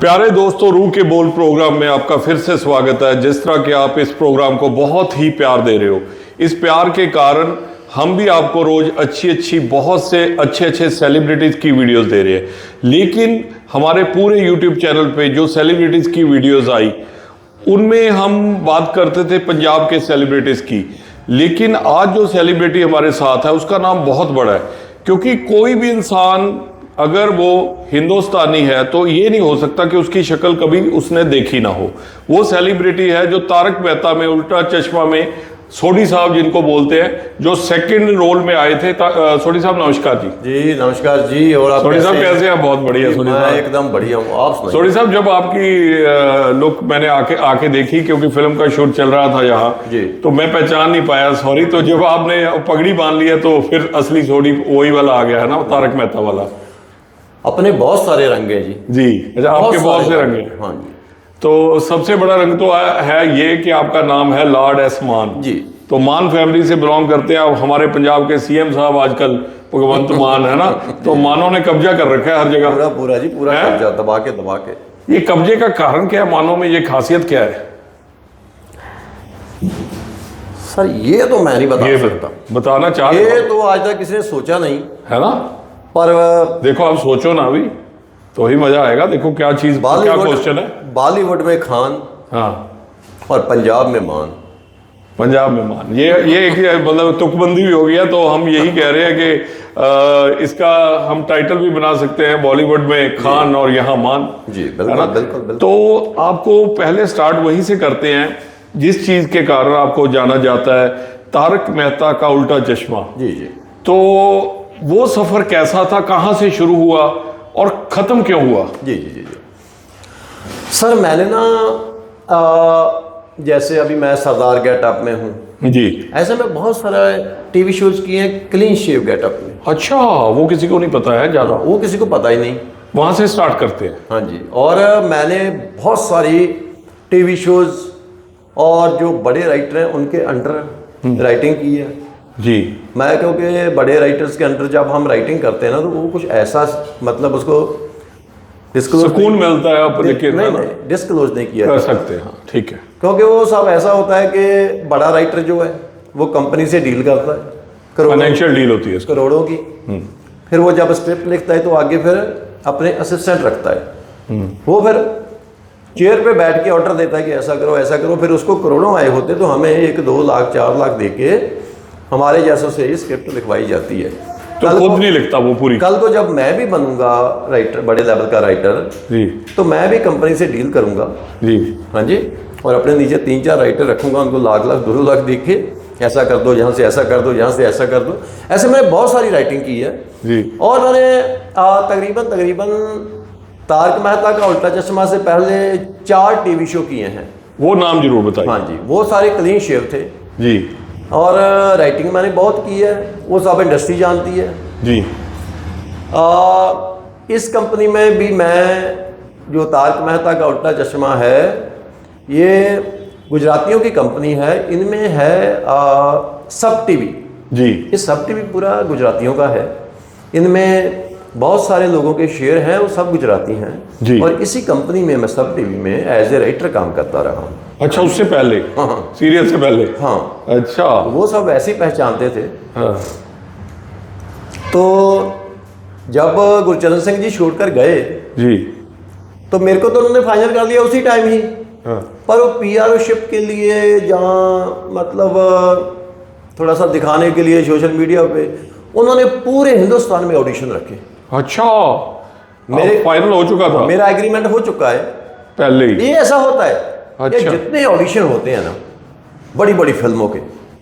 प्यारे दोस्तों, रूह के बोल प्रोग्राम में आपका फिर से स्वागत है। जिस तरह कि आप इस प्रोग्राम को बहुत ही प्यार दे रहे हो, इस प्यार के कारण हम भी आपको रोज अच्छी बहुत से अच्छे सेलिब्रिटीज की वीडियोस दे रहे हैं। लेकिन हमारे पूरे यूट्यूब चैनल पे जो सेलिब्रिटीज की वीडियोस आई, उनमें हम बात करते थे पंजाब के सेलिब्रिटीज की। लेकिन आज जो सेलिब्रिटी हमारे साथ है उसका नाम बहुत बड़ा है, क्योंकि कोई भी इंसान अगर वो हिंदुस्तानी है तो ये नहीं हो सकता कि उसकी शक्ल कभी उसने देखी ना हो। वो सेलिब्रिटी है जो तारक मेहता में उल्टा चश्मा में सोडी साहब जिनको बोलते हैं, जो सेकंड रोल में आए थे। सोडी साहब नमस्कार जी। जी नमस्कार जी। और आप सोडी साहब कैसे हैं? बहुत बढ़िया सोडी साहब। एकदम बढ़िया हूँ, आप सुनाइए। सोडी साहब, जब आपकी लुक मैंने आके देखी, क्योंकि फिल्म का शूट चल रहा था यहाँ जी, तो मैं पहचान नहीं पाया, सॉरी। तो जब आपने पगड़ी बांध लिया तो फिर असली सोडी वही वाला आ गया है ना, तारक मेहता वाला। अपने बहुत सारे रंग हैं जी। अच्छा, आपके बहुत से रंग हैं। हाँ जी। तो सबसे बड़ा रंग तो है ये कि आपका नाम है लॉर्ड एस मान जी। तो मान फैमिली से बिलोंग करते हैं। अब हमारे पंजाब के सीएम साहब आजकल भगवंत मान है ना, तो मानों ने कब्जा कर रखा है हर जगह। पूरा जी, पूरा कब्जा दबा के। ये कब्जे का कारण क्या है मानों में? ये खासियत क्या है सर? ये तो मैं नहीं बता सकता। बताना चाह रहे ये तो आज तक किसी ने सोचा नहीं है ना, पर देखो आप सोचो ना अभी तो ही मजा आएगा। देखो क्या चीज, क्या क्वेश्चन है। बॉलीवुड में खान, हाँ, और पंजाब में मान। पंजाब में मान, ये एक मतलब तुकबंदी भी हो गया। तो हम यही कह रहे हैं कि इसका हम टाइटल भी बना सकते हैं, बॉलीवुड में खान और यहाँ मान। जी बिल्कुल बिल्कुल। तो आपको पहले स्टार्ट वहीं से करते हैं जिस चीज के कारण आपको जाना जाता है, तारक मेहता का उल्टा चश्मा। जी जी। तो वो सफर कैसा था, कहाँ से शुरू हुआ और खत्म क्यों हुआ? जी जी जी जी सर, मैंने ना जैसे अभी मैं सरदार गेटअप में हूँ जी, ऐसे में बहुत सारे टीवी शोज किए हैं क्लीन शेव गेटअप में। अच्छा, वो किसी को नहीं पता है ज्यादा। वो किसी को पता ही नहीं, वहां से स्टार्ट करते हैं। हाँ जी। और मैंने बहुत सारी टीवी शोज और जो बड़े राइटर हैं उनके अंडर राइटिंग की है जी। मैं, क्योंकि बड़े राइटर्स के अंडर जब हम राइटिंग करते हैं ना तो वो कुछ ऐसा मतलब उसको सुकून मिलता है। आप लेकिन नहीं डिस्क्लोज नहीं किया कर सकते हैं। हाँ ठीक है, क्योंकि वो सब ऐसा होता है कि बड़ा राइटर जो है वो कंपनी से डील करता है, फाइनेंशियल डील होती है करोड़ों की। फिर वो जब स्क्रिप्ट लिखता है तो आगे फिर अपने असिस्टेंट रखता है, वो फिर चेयर पे बैठ के ऑर्डर देता है कि ऐसा करो ऐसा करो। फिर उसको करोड़ों आए होते तो हमें 1-2 लाख 4 लाख दे के हमारे जैसों से ही स्क्रिप्ट लिखवाई जाती है। तो खुद नहीं लिखता वो पूरी। कल को जब मैं भी बनूंगा राइटर, बड़े लेवल का राइटर जी, तो मैं भी कंपनी से डील करूंगा जी। हाँ जी। और अपने नीचे 3-4 राइटर रखूंगा, उनको लाख 2 लाख दे के ऐसा कर दो, यहाँ से ऐसा कर दो, यहाँ से ऐसा कर दो। ऐसे मैंने बहुत सारी राइटिंग की है जी। और मैंने तकरीबन तारक मेहता का उल्टा चश्मा से पहले 4 टीवी शो किए हैं। वो नाम जरूर बताइए। हाँ जी, वो सारे क्लीन शेव थे जी। और राइटिंग मैंने बहुत की है, वो सब इंडस्ट्री जानती है जी। इस कंपनी में भी मैं, जो तारक मेहता का उल्टा चश्मा है, ये गुजरातियों की कंपनी है। इनमें है सब टीवी जी। ये सब टीवी पूरा गुजरातियों का है। इनमें बहुत सारे लोगों के शेयर हैं, वो सब गुजराती हैं जी। और इसी कंपनी में मैं सब टीवी में एज ए राइटर काम करता रहा हूँ। अच्छा, उससे पहले? हाँ, सीरियल से पहले? हाँ। अच्छा, वो सब ऐसे ही पहचानते थे। हाँ। तो जब गुरचरण सिंह जी छोड़कर गए जी, तो मेरे को तो उन्होंने फाइनल कर लिया उसी टाइम ही। हाँ। पर वो पीआरओशिप के लिए, जहाँ मतलब थोड़ा सा दिखाने के लिए सोशल मीडिया पे, उन्होंने पूरे हिंदुस्तान में ऑडिशन रखे। अच्छा, मेरे फाइनल हो चुका था? मेरा एग्रीमेंट हो चुका है पहले ही? ये ऐसा होता है। अच्छा। ये जितने ऑडिशन होते हैं ना बड़ी बड़ी फिल्मों के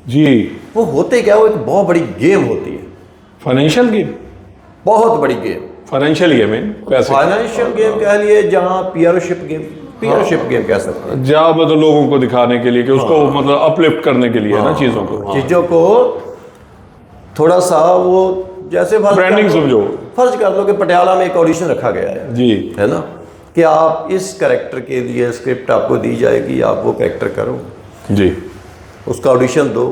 जी, वो होते क्या, वो एक बहुत बड़ी गेम होती है। Financial game? बहुत बड़ी गेम, फाइनेंशियल गेम है, पैसे। फाइनेंशियल गेम कह लिए, जहाँ पीआरओशिप गेम कह सकते हैं। जहाँ मतलब लोगों को दिखाने के लिए कि उसको मतलब अपलिफ्ट करने के लिए है ना, चीजों को थोड़ा सा वो जैसे ब्रांडिंग समझो। फर्ज कर लो कि पटियाला में एक ऑडिशन रखा गया है जी, है ना, कि आप इस कैरेक्टर के लिए स्क्रिप्ट आपको दी जाएगी, आप वो कैरेक्टर करो जी, उसका ऑडिशन दो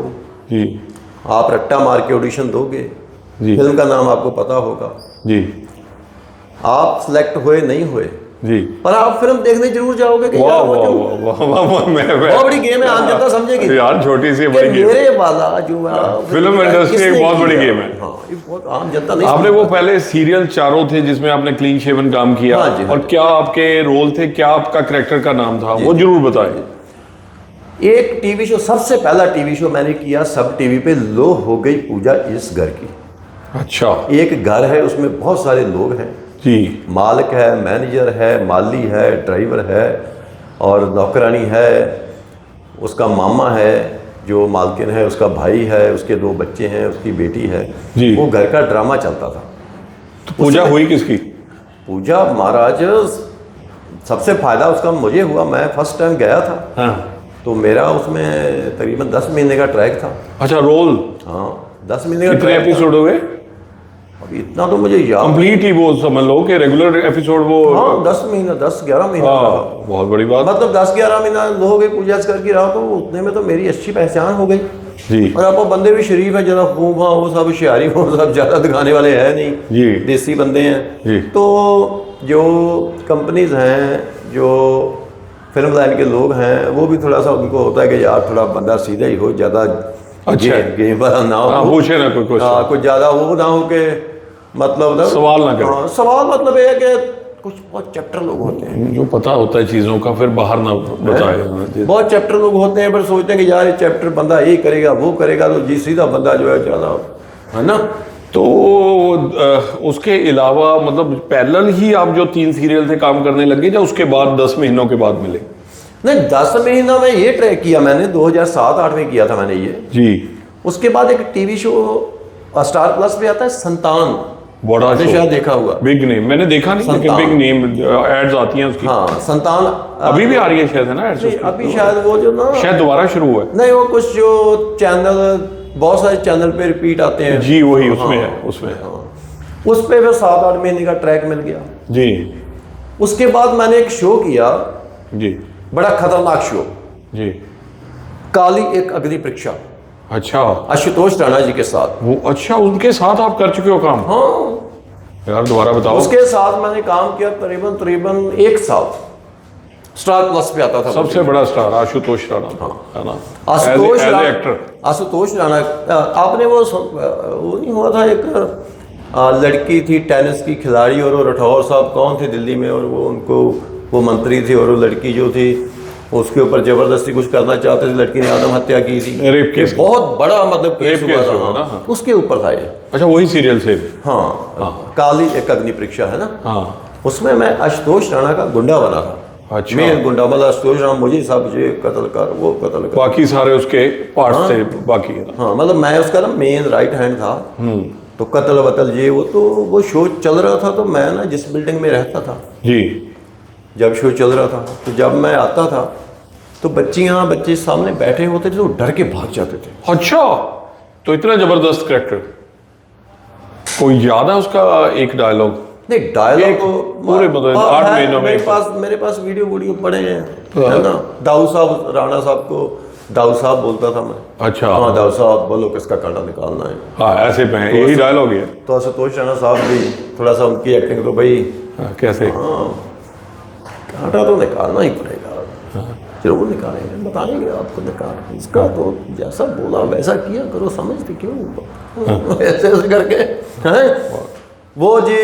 जी। आप रट्टा मार के ऑडिशन दोगे जी, फिल्म का नाम आपको पता होगा जी। आप सिलेक्ट हुए नहीं हुए, जी। पर आप फिल्म देखने जरूर जाओगे कि वाह यार वो वाह जो वाह वाह वाह, मैं बहुत बड़ी गेम है, आम जनता समझेगी यार छोटी सी कि बड़ी गेम। मेरे वाला जो है फिल्म इंडस्ट्री किसने एक बहुत बड़ी किया? गेम है। हाँ, ये बहुत आम जनता नहीं आपने समझ वो पाती। पहले सीरियल चारों थे जिसमें आपने क्लीन शेवन काम किया, हाँ जी, हाँ और जी। क्या आपके रोल थे, क्या आपका कैरेक्टर का नाम था, वो जरूर बताएं। एक टीवी शो, सबसे पहला टीवी शो मैंने किया सब टीवी पे, लो हो गई पूजा इस घर की। अच्छा एक घर है, उसमें बहुत सारे लोग हैं, जी मालिक है, मैनेजर है, माली है, ड्राइवर है और नौकरानी है, उसका मामा है जो मालकिन है, उसका भाई है, उसके 2 बच्चे हैं, उसकी बेटी है। जी। वो घर का ड्रामा चलता था। तो पूजा हुई किसकी? पूजा महाराज सबसे फायदा उसका मुझे हुआ, मैं फर्स्ट टाइम गया था हाँ। तो मेरा उसमें तकरीबन 10 महीने का ट्रैक था। अच्छा रोल हाँ, 10 महीने का कितने ट्रैक था। एपिसोड हुए? अभी इतना तो मुझे याद कंप्लीट ही वो समझ लो कि रेगुलर एपिसोड वो। हाँ, 10 महीना 10-11 महीना हाँ, रहा। बहुत बड़ी बात। मतलब 10-11 महीना लो हो गई पूजा करके रहा, तो उतने में तो मेरी अच्छी पहचान हो गई। जी और आप बंदे भी शरीफ है, जरा खूब, हाँ वो सब होशियारी, वो सब ज़्यादा दिखाने वाले हैं नहीं, जी देसी बंदे हैं। जी। तो जो कंपनीज हैं, जो फिल्म लाइन के लोग हैं, वो भी थोड़ा सा उनको होता है कि यार थोड़ा बंदा सीधा ही हो, ज़्यादा अच्छा। गेम वाला ना हाँ, हो, पूछे ना कोई क्वेश्चन। हाँ, कुछ ज़्यादा वो ना हो कि मतलब सवाल ना करे। हाँ, सवाल मतलब ये है कि कुछ बहुत चैप्टर लोग होते हैं, जो पता होता है चीजों का फिर बाहर ना बताए। बहुत चैप्टर लोग होते हैं, पर सोचते हैं कि यार ये चैप्टर बंदा ये करेगा वो करेगा, तो जी सीधा बंदा जो है ज़्यादा है ना। तो उसके अलावा मतलब पैरेलल ही आप जो 3 सीरियल थे काम करने लगे, या उसके बाद 10 महीनों के बाद मिले? नहीं, 10 महीना में ये ट्रैक किया मैंने, 2007-8 में किया था मैंने ये। जी। उसके बाद एक टीवी शो स्टार प्लस पे आता है, संतान, बड़ा आपने शायद देखा होगा। बिग नेम मैंने देखा नहीं, लेकिन संतान। बिग नेम एड्स आती हैं उसकी। हाँ, संतान अभी भी आ रही है शायद, है ना एड्स नहीं, उसकी? अभी शायद वो जो ना, शायद दोबारा शुरू हुआ है। नहीं वो कुछ जो चैनल, बहुत सारे चैनल पे रिपीट आते हैं जी वही हाँ, उसमें है, उसमें। हाँ। उस पे फिर 7-8 महीने का ट्रैक मिल गया। जी उसके बाद मैंने एक शो किया, जी बड़ा खतरनाक शो, जी। काली एक अग्नि परीक्षा, अच्छा आशुतोष राणा जी के साथ। वो, अच्छा उनके साथ आप कर चुके हो काम? हाँ, यार दोबारा बताओ। उसके साथ मैंने काम किया तकरीबन 1 साल। स्टार प्लस पे आता था। सबसे बड़ा स्टार आशुतोष राणा, है ना? Ashutosh as Rana, actor. आशुतोष राणा, आपने वो नहीं हुआ था एक लड़की थी टेनिस की खिलाड़ी, और वो राठौर साहब कौन थे दिल्ली में, और वो उनको वो मंत्री थी, और वो लड़की जो थी उसके ऊपर जबरदस्ती कुछ करना चाहते थे, लड़की ने आत्महत्या की थी। Rape case. बहुत बड़ा मतलब केस रेप हुआ केस था, हुआ ना, हाँ। हाँ। उसके ऊपर था ये। अच्छा वही सीरियल से? हाँ, काली एक अग्नि परीक्षा है ना, हाँ। उसमें मैं आशुतोष राणा का गुंडा बना था। अच्छा। मेन गुंडा, मतलब आशुतोष राणा मुझे सब ये कत्ल कर, वो कत्ल कर। बाकी सारे उसके पार्ट्स थे बाकी, है ना? हाँ, मतलब मैं उसका ना मेन राइट हैंड था। तो कत्ल वतल ये वो, तो वो शो चल रहा था, तो मैं ना जिस बिल्डिंग में रहता था, जी जब शो चल रहा था, तो जब मैं आता था तो बच्चे सामने बैठे होते थे, तो डर के भाग जाते थे। अच्छा, तो इतना जबरदस्त कैरेक्टर, कोई याद है उसका एक डायलॉग? नहीं, डायलॉग एक तो पूरे मतलब 8 है, महीनों में मेरे पास वीडियो पड़े हैं, है ना। दाऊ साहब, राणा साहब को दाऊ साहब बोलता था मैं। अच्छा हाँ, दाऊ साहब बोलो किसका कांटा निकालना है। हाँ, ऐसे पे है, यही डायलॉग है। तो आशुतोष राणा साहब भी थोड़ा सा, उनकी एक्टिंग तो भाई, हाँ, कैसे? कांटा तो निकालना ही पड़ेगा, जरूर निकालेंगे, बताएंगे आपको निकाल इसका, तो जैसा बोला वैसा किया करो, समझते क्यों ऐसे ऐसे करके हैं वो जी।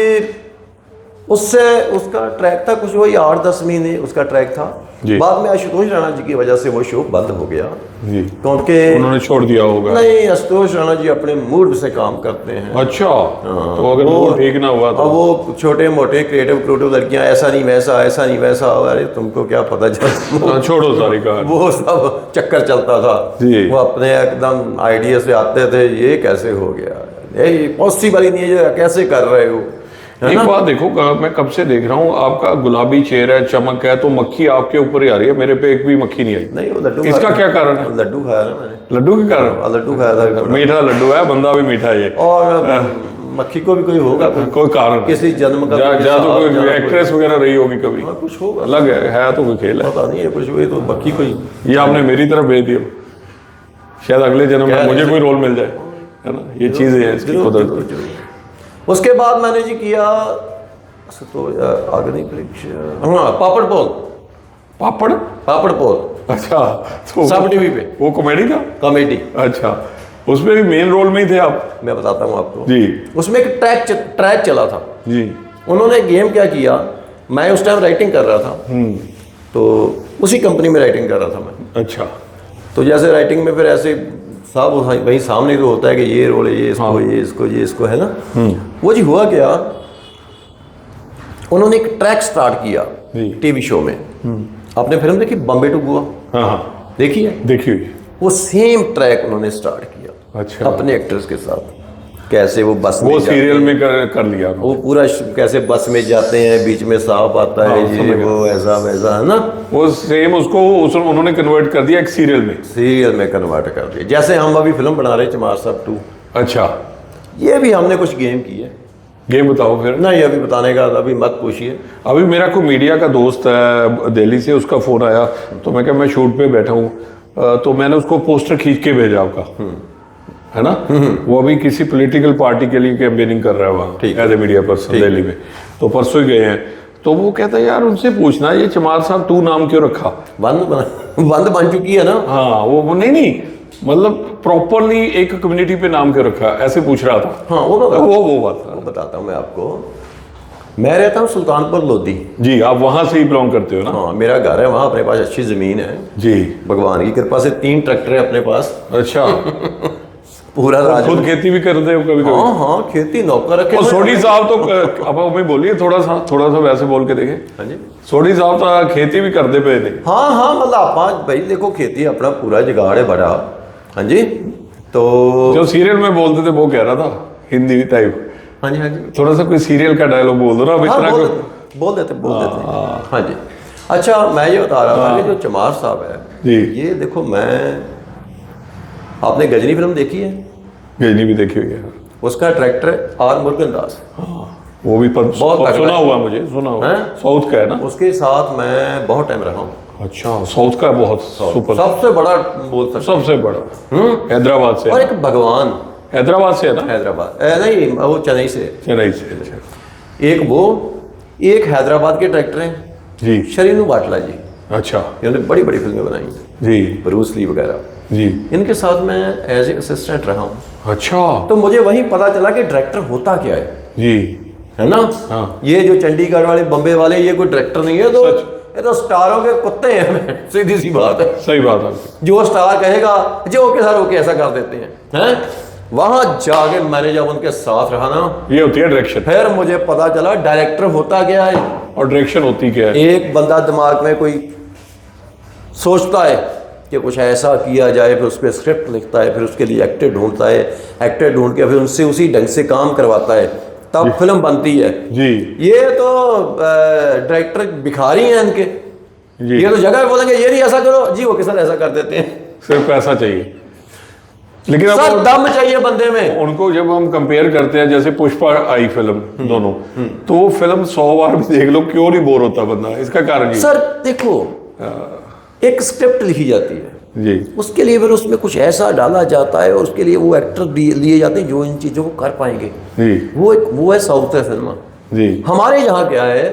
उससे उसका ट्रैक था कुछ वही 8-10 महीने उसका ट्रैक था। बाद में आशुतोष राणा जी की वजह से वो शो बंद हो गया, जी, क्योंकि उन्होंने छोड़ दिया होगा। नहीं, आशुतोष राणा जी अपने मूड से काम करते हैं। अच्छा, तो अगर वो ठीक ना हुआ तो? वो छोटे मोटे क्रिएटिव लड़कियां, ऐसा नहीं वैसा, अरे तुमको क्या पता चलता, छोड़ो सारी कहानी, वो सब चक्कर चलता था जी। वो अपने एकदम आइडिया से आते थे, ये कैसे हो गया, ये पॉसिबल ही नहीं है, कैसे कर रहे हो, है एक ना? बात देखो, मैं कब से देख रहा हूँ, आपका गुलाबी चेहरा है, चमक है, तो मक्खी आपके ऊपर ही आ रही है, मेरे पे एक भी मक्खी नहीं आई। नहीं, वो लड्डू इसका क्या कारण है? लड्डू खाया ना मैंने, लड्डू के कारण? लड्डू खाया था, मीठा लड्डू है, बंदा भी मीठा है ये। और मक्खी को भी कोई होगा, कोई कारण किसी जन्म का, जा तो कोई एक्ट्रेस वगैरह रही होगी कभी, कुछ होगा, अलग है तो कोई खेल है, पता नहीं है कुछ हुई, तो मक्खी कोई, ये आपने मेरी तरफ भेज दिया, शायद अगले जन्म में मुझे कोई रोल मिल जाए, है ना? ये चीज़ है इसकी कुदरत। उसके बाद मैंने जी किया तो अग्नि परीक्षा, हाँ पापड़ पोल, पापड़ पापड़ पोल, अच्छा, तो सब टीवी पे वो कॉमेडी था। कॉमेडी। अच्छा, उसमें भी मेन रोल में ही थे आप। मैं बताता हूँ आपको जी उसमें एक ट्रैक चला था। जी। उन्होंने गेम क्या किया, मैं उस टाइम राइटिंग कर रहा था, तो उसी कंपनी में राइटिंग कर रहा था मैं। अच्छा, तो जैसे राइटिंग में फिर ऐसे साहब वही सामने तो होता है कि ये रोल है, ये इसको, हाँ। ये इसको है ना। वो जी हुआ क्या, उन्होंने एक ट्रैक स्टार्ट किया जी। टीवी शो में। आपने फिल्म देखी बॉम्बे टू गोवा? हाँ हाँ, देखिए, देखी हुई। वो सेम ट्रैक उन्होंने स्टार्ट किया अच्छा, अपने एक्टर्स के साथ। कैसे वो बस वो में जाते सीरियल हैं, में कर लिया उन्होंने। वो पूरा कैसे बस में जाते हैं, बीच में सांप आता है, हाँ, ये समझ गया। वो ऐसा वैसा है ना। वो सेम उसको उन्होंने कन्वर्ट कर दिया एक सीरियल में। सीरियल में कन्वर्ट कर दिया। जैसे हम अभी फिल्म बना रहे हैं चमार साहब 2, अच्छा, ये भी हमने कुछ गेम की है। गेम बताओ फिर। नहीं अभी बताने का अभी मत पूछिए। अभी मेरा कोई मीडिया का दोस्त है दिल्ली से, उसका फोन आया, तो मैं क्या, मैं शूट पे बैठा हूँ, तो मैंने उसको पोस्टर खींच के भेजा आपका, है ना। वो अभी किसी पॉलिटिकल पार्टी के लिए कैंपेनिंग कर रहा है वहाँ, ठीक है। As a media person Delhi में। तो परसों ही गए हैं, तो वो कहता है यार उनसे पूछना ये चमार साहब 2 नाम क्यों रखा। बंद बन चुकी है ना। हाँ, वो नहीं मतलब प्रॉपरली एक कम्युनिटी पे नाम क्यों रखा, ऐसे पूछ रहा था। हाँ वो बात था। वो बताता हूँ मैं आपको। मैं रहता हूँ सुल्तानपुर लोधी। जी, आप वहाँ से ही बिलोंग करते हो ना। हाँ मेरा घर है वहाँ, अपने पास अच्छी ज़मीन है जी, भगवान की कृपा से। 3 ट्रैक्टर है अपने पास। अच्छा। पूरा और राज। खुद खेती भी करते हो कभी कभी? हाँ हाँ, खेती नौकर रखे और हुए हैं। सोडी साहब तो अब हमें बोलिए थोड़ा सा वैसे बोल के देखें। हाँ जी। सोडी साहब तो खेती भी करते पे थे। हाँ हाँ, मतलब आप भाई देखो, खेती अपना पूरा जुगाड़ है बड़ा। हाँ जी। तो जो सीरियल में बोलते थे वो कह रहा था हिंदी टाइप। हाँ जी, हाँ जी। थोड़ा सा कोई सीरियल का डायलॉग बोल दो ना, अब इस हाँ, तरह बोल देते हाँ जी। अच्छा, मैं ये बता रहा था कि जो चमार साहब है जी। ये देखो, आपने गजनी फिल्म देखी है? गजनी भी देखी हुई है। उसका डायरेक्टर है आर मुरुगनदास। वो भी बहुत तगड़ा सुना है। हुआ, मुझे सुना हुआ। हैं? साउथ का है ना? उसके साथ मैं बहुत टाइम रहा हूँ। अच्छा, साउथ का बहुत सुपर, सबसे बड़ा बोल सकते सबसे बड़ा। हैदराबाद से और है। एक भगवान, हैदराबाद से है ना? हैदराबाद नहीं, वो चेन्नई से। चेन्नई से। अच्छा एक वो, एक हैदराबाद के डायरेक्टर हैं जी। शरीनू बाटला जी। अच्छा इन्होंने बड़ी बड़ी फिल्में बनाई हैं, जी ब्रूस ली वगैरह। जी। इनके साथ मैं एज ए असिस्टेंट रहा हूँ। अच्छा तो मुझे वहीं पता चला कि डायरेक्टर होता क्या जी। है ना। हाँ। ये जो चंडीगढ़ वाले, बम्बे वाले, ये कोई डायरेक्टर नहीं है, तो सच। ये तो स्टारों के कुत्ते हैं। सीधी सी बात है। सही बात है। जो स्टार कहेगा जो ओके सर ओके ऐसा कर देते हैं। वहां जाके मैंने जब उनके साथ रहा ना, ये होती है डायरेक्शन। फिर मुझे पता चला डायरेक्टर होता क्या है। और डायरेक्शन होती क्या है? एक बंदा दिमाग में कोई सोचता है कि कुछ ऐसा किया जाए, फिर उस पर स्क्रिप्ट लिखता है, फिर उसके लिए एक्टर ढूंढता है, एक्टर ढूंढ के फिर उनसे उसी ढंग से काम करवाता है, तब फिल्म बनती है। जी ये तो डायरेक्टर भिखारी हैं इनके। जी। ये तो जगह पे बोलेंगे ये नहीं ऐसा करो जी, वो किसान ऐसा कर देते हैं। सिर्फ पैसा चाहिए, लेकिन सर अब दम चाहिए बंदे में। उनको जब हम कंपेयर करते हैं, जैसे पुष्पा आई फिल्म दोनों, तो वो फिल्म 100 बार भी देख लो क्यों नहीं बोर होता बंदा, इसका कारण ये। सर देखो, एक स्क्रिप्ट लिखी जाती है जी उसके लिए फिर उसमें कुछ ऐसा डाला जाता है और उसके लिए वो एक्टर लिए जाते हैं जो इन चीज़ों को कर पाएंगे। जी वो है साउथ है फिल्म। जी। हमारे यहाँ क्या है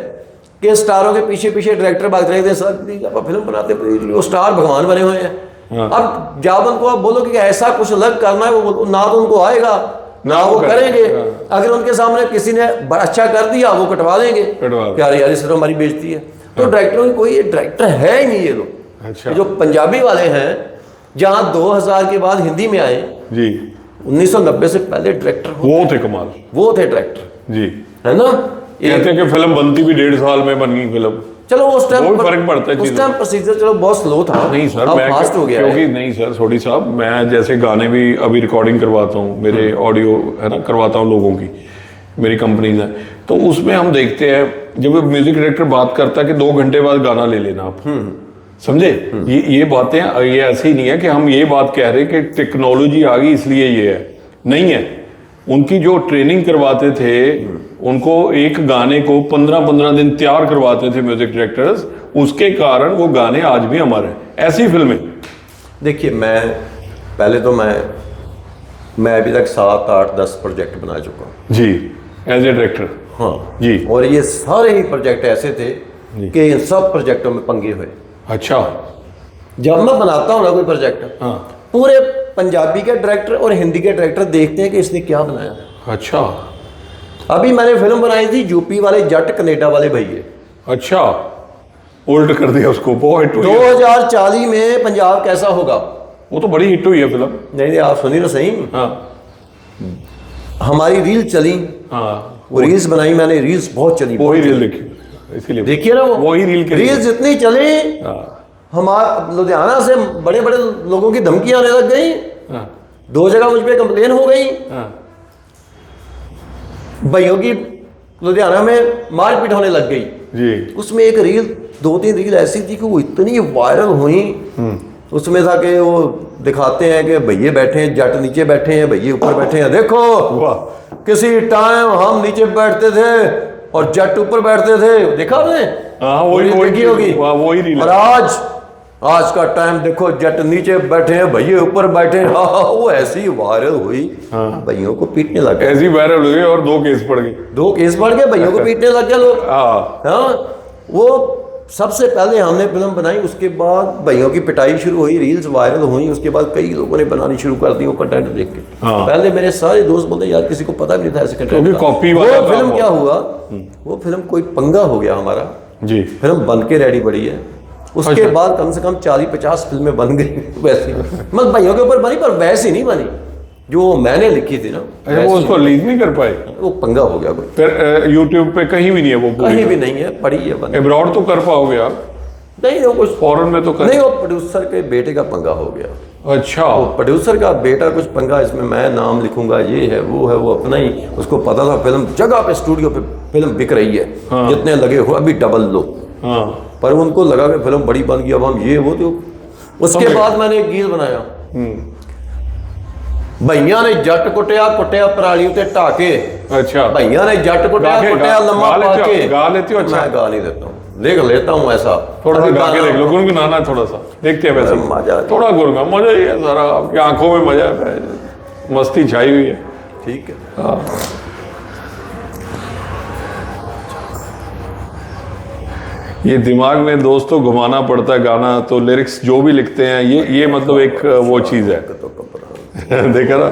कि स्टारों के पीछे पीछे डायरेक्टर भागते रहते हैं। सर आप फिल्म बनाते हैं, वो स्टार भगवान बने हुए हैं। अब जब उनको आप बोलो कि ऐसा कुछ अलग करना है, वो ना तो उनको आएगा ना वो करेंगे। अगर उनके सामने किसी ने अच्छा कर दिया वो कटवा देंगे, यार यार इस तरह हमारी बेइज्जती है। तो डायरेक्टरों की कोई डायरेक्टर है ही नहीं ये लोग। अच्छा। जो पंजाबी वाले हैं, जहाँ 2000 के बाद हिंदी में आए, जी 1990 से पहले डायरेक्टर वो थे कमाल। वो थे डायरेक्टर, जी। है ना। कहते हैं कि फिल्म बनती भी 1.5 साल में बन गई फिल्म। चलो उस टाइम बहुत फर्क पड़ता है उस चीज़ों टाइम प्रोसीजर चलो बहुत स्लो था। नहीं सर, अब मैं फास्ट हो गया है। क्योंकि नहीं सर सोडी साहब, मैं जैसे गाने भी अभी रिकॉर्डिंग करवाता हूँ, मेरे ऑडियो है ना करवाता हूँ लोगों की, मेरी कंपनीज है, तो उसमें हम देखते हैं जब म्यूजिक डायरेक्टर बात करता है कि 2 घंटे बाद गाना ले लेना आप, समझे। ये बातें, ये ऐसे ही नहीं है कि हम ये बात कह रहे कि टेक्नोलॉजी आ गई इसलिए ये है, नहीं है। उनकी जो ट्रेनिंग करवाते थे, उनको एक गाने को 15-15 दिन तैयार करवाते थे म्यूजिक डायरेक्टर्स, उसके कारण वो गाने आज भी हमारे हैं। ऐसी फिल्में देखिए, मैं अभी तक 7, 8, 10 प्रोजेक्ट बना चुका हूँ जी एज ए डायरेक्टर। हाँ जी। और ये सारे ही प्रोजेक्ट ऐसे थे कि इन सब प्रोजेक्टों में पंगे हुए। अच्छा। जब मैं बनाता हूँ ना कोई प्रोजेक्ट, हाँ। पूरे पंजाबी के डायरेक्टर और हिंदी के डायरेक्टर देखते हैं कि इसने क्या बनाया। अच्छा। अभी मैंने फिल्म बनाई थी यूपी वाले जट कनेडा वाले भैये। अच्छा, उल्ट कर दिया उसको, बहुत हिट हुई है। 2040 में पंजाब कैसा होगा। वो तो बड़ी हिट हुई है फिल्म। नहीं आप सुनिए तो सही। हाँ हमारी रील चली, हाँ, वो रील्स बनाई मैंने, रील्स बहुत चली। वही रील देखी, इसीलिए देखिए ना वही रील के लिए। रील्स इतनी चली, हमारा लुधियाना से बड़े बड़े लोगों की धमकियां आने लग गई। हाँ। 2 जगह मुझ पे कंप्लेन हो गई। हाँ। भाइयों की लुधियाना में मारपीट होने लग गई जी। उसमें एक रील, 2-3 रील ऐसी थी कि वो इतनी वायरल हुई। उसमें था कि वो दिखाते हैं कि भैये बैठे हैं, जट नीचे बैठे हैं, भैये ऊपर बैठे हैं। देखो वाह। किसी टाइम हम नीचे बैठते थे और जट ऊपर बैठते थे, देखा आपने? हाँ वही देखी होगी। वही रील। और आज का टाइम देखो, जट नीचे बैठे हैं, भैये ऊपर बैठे हैं। हाँ, वो ऐसी वायरल हुई। भैयों को पीटने लग गए। ऐसी वायरल हुई और 2 केस पड़ गए। 2 केस बढ़ गए, भैयों को पीटने लग गए लोग। हाँ, वो सबसे पहले हमने फिल्म बनाई, उसके बाद भैयों की पिटाई शुरू हुई, रील्स वायरल हुई। उसके बाद कई लोगों ने बनानी शुरू कर दी वो कंटेंट देख के। पहले मेरे सारे दोस्त बोलते यार किसी को पता भी नहीं था ऐसे कंटेंट का। कॉपी वो वाला फिल्म क्या हुआ, वो फिल्म कोई पंगा हो गया हमारा जी। फिल्म बन के रेडी पड़ी है। उसके बाद कम से कम 40-50 फिल्में बन गई वैसी, मतलब भाइयों के ऊपर बनी, पर वैसी नहीं बनी जो मैंने लिखी थी ना। वो उसको रिलीज नहीं कर पाए, वो पंगा हो गया कोई। फिर यूट्यूब पे कहीं भी नहीं है वो, कहीं भी नहीं है, पड़ी है बनी। एब्रॉड तो कर पाओगे आप? नहीं, वो कुछ फॉरेन में तो कर नहीं, वो प्रोड्यूसर के बेटे का पंगा हो गया। अच्छा। वो प्रोड्यूसर का बेटा कुछ पंगा, इसमें मैं नाम लिखूंगा, ये है वो है, वो अपना ही, उसको पता था फिल्म जगह पे स्टूडियो पे फिल्म बिक रही है। जितने लगे हो अभी डबल लो। हाँ। पर उनको लगा कि फिल्म बड़ी बन गई, अब हम ये वो तो। उसके बाद मैंने एक गीत बनाया, भैया ने जट कुटिया कुटिया पराली उते ढाके। अच्छा। भैया ने जट कुटिया कुटिया लम्मा पाके। गा लेते हो? अच्छा, मैं गा नहीं देता हूँ, देख लेता हूँ ऐसा। थोड़ा सा गा के देख लो, गुनगुनाना थोड़ा सा, देखते हैं वैसे मजा थोड़ा गुनगुना, मजा ही है सारा, आपकी आंखों में मजा है, मस्ती छाई हुई है। ठीक है। हाँ। ये दिमाग में दोस्तों घुमाना पड़ता है गाना, तो लिरिक्स जो भी लिखते हैं ये मतलब एक वो चीज है। देखा ना?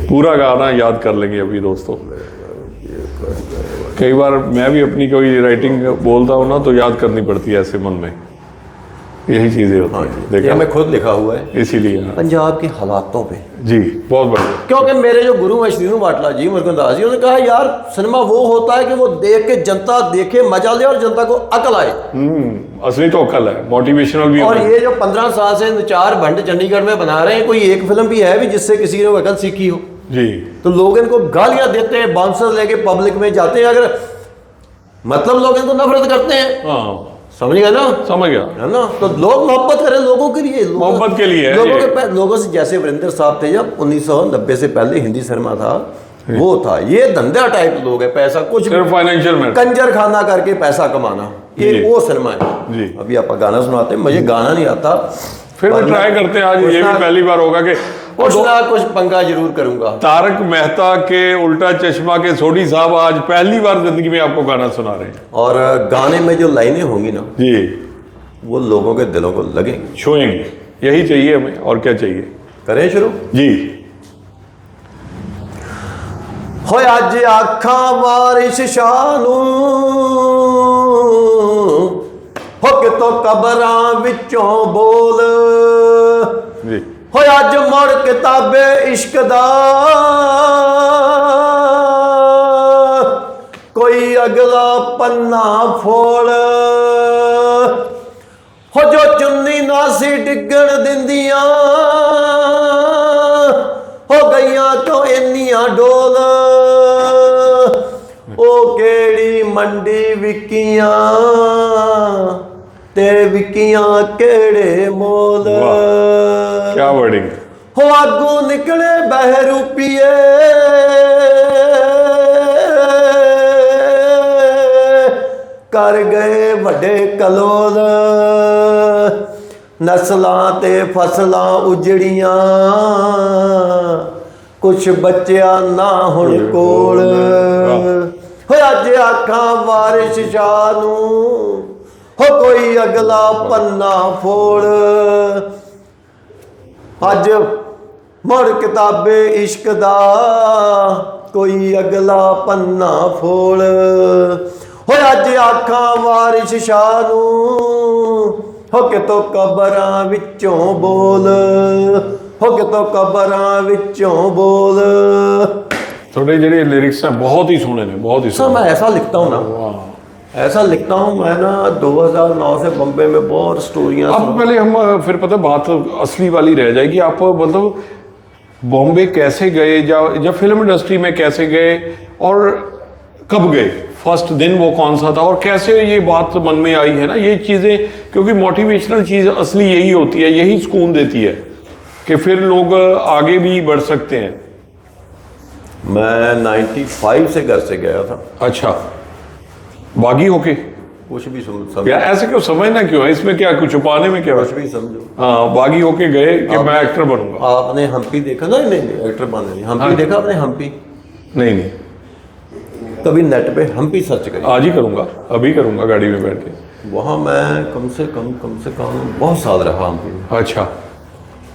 पूरा गाना याद कर लेंगे अभी दोस्तों। कई बार मैं भी अपनी कोई राइटिंग बोलता हूँ ना तो याद करनी पड़ती है ऐसे मन में, यही चीजें होती हैं। देखा, मैं खुद लिखा हुआ है इसीलिए। पंजाब के हालातों पे जी, बहुत बढ़िया। क्योंकि मेरे जो गुरु हैं श्रीनु बाटला जी, मुर्गनदास जी, उन्होंने कहा यार सिनेमा वो होता है कि वो देख के जनता देखे, मजा ले और जनता को अकल आए। असली तो अकल है, मोटिवेशनल भी। और ये जो 15 साल से 4 भंड चंडीगढ़ में बना रहे हैं, कोई एक फिल्म भी है भी जिससे किसी ने वो अकल सीखी हो जी। तो लोग इनको गालियां देते हैं, बाउंसर लेके पब्लिक में जाते हैं, अगर मतलब लोग इनको नफरत करते हैं। हाँ, समझ गए ना? समझ गया है ना? तो लोग मोहब्बत करें लोगों के लिए, मोहब्बत के लिए लोगों से। जैसे वीरेंद्र साहब थे, जब 1990 से पहले हिंदी सिनेमा था, वो था। ये धंधा टाइप लोग है, पैसा कुछ सिर्फ फाइनेंशियल में कंजर खाना करके पैसा कमाना, ये वो सिनेमा है जी। अभी आप गाना सुनाते हैं, मुझे गाना नहीं आता, फिर भी ट्राई करते हैं। आज ये भी पहली बार होगा कि कुछ ना कुछ पंगा जरूर करूंगा। तारक मेहता के उल्टा चश्मा के सोडी साहब आज पहली बार जिंदगी में आपको गाना सुना रहे हैं, और गाने में जो लाइनें होंगी ना जी, वो लोगों के दिलों को लगेंगी, छुएंगे। यही चाहिए हमें, और क्या चाहिए। करें शुरू जी। होए अज आखा बारिश शानू हो कितों कबरां विचों बोल जी। होए अज मुड़ किताबे इश्क दा कोई अगला पन्ना फोड़ हो जो चुन्नी नासी डिगण दिंदियां हो गईयां तो इन्नियां डोल ओ केड़ी मंडी विकियां ते विकियां केड़े मोल। क्या वर्डिंग। हो आगू निकले बहरूपिए कर गए वड्डे कलोल, नस्लां ते फसलां उजड़ियां, कुछ बच्चा ना हुण कोल। हो अज आखां वारिश शाह नूं, हो कोई अगला पन्ना फोड़। अज मुड़ किताबे इश्क दा कोई अगला पन्ना फोड़। हो अज आखां वारिश शाह नूं, हो कितों कबरां विचों बोल, हो कितों कबरां विचों बोल। थोड़े ਜਿਹੜੇ लिरिक्स हैं बहुत ही सोहने ने, बहुत ही सर मैं ऐसा लिखता हूँ ना, ऐसा लिखता हूँ मैं ना। 2009 से बम्बे में बहुत स्टोरियाँ। अब पहले हम फिर पता बात असली वाली रह जाएगी। आप मतलब बॉम्बे कैसे गए, या फिल्म इंडस्ट्री में कैसे गए और कब गए, फर्स्ट दिन वो कौन सा था, और कैसे ये बात मन में आई है ना, ये चीज़ें। क्योंकि मोटिवेशनल चीज़ असली यही होती है, यही सुकून देती है कि फिर लोग आगे भी बढ़ सकते हैं। मैं 95 से घर से गया था। अच्छा, बागी होके? कुछ भी समझो, यार ऐसे क्यों, समझना क्यों है इसमें, क्या कुछ छुपाने में क्या है? कुछ भी समझो। हाँ, बागी होके गए कि मैं एक्टर बनूंगा। आपने हम्पी देखा ना? नहीं नहीं, एक्टर बनना नहीं। हम्पी देखा आपने? हम्पी नहीं नहीं, कभी नेट पे हम्पी सर्च करिए। आज ही करूंगा, अभी करूंगा गाड़ी में बैठ के। वहाँ मैं कम से कम बहुत साल रहा हम्पी में। अच्छा,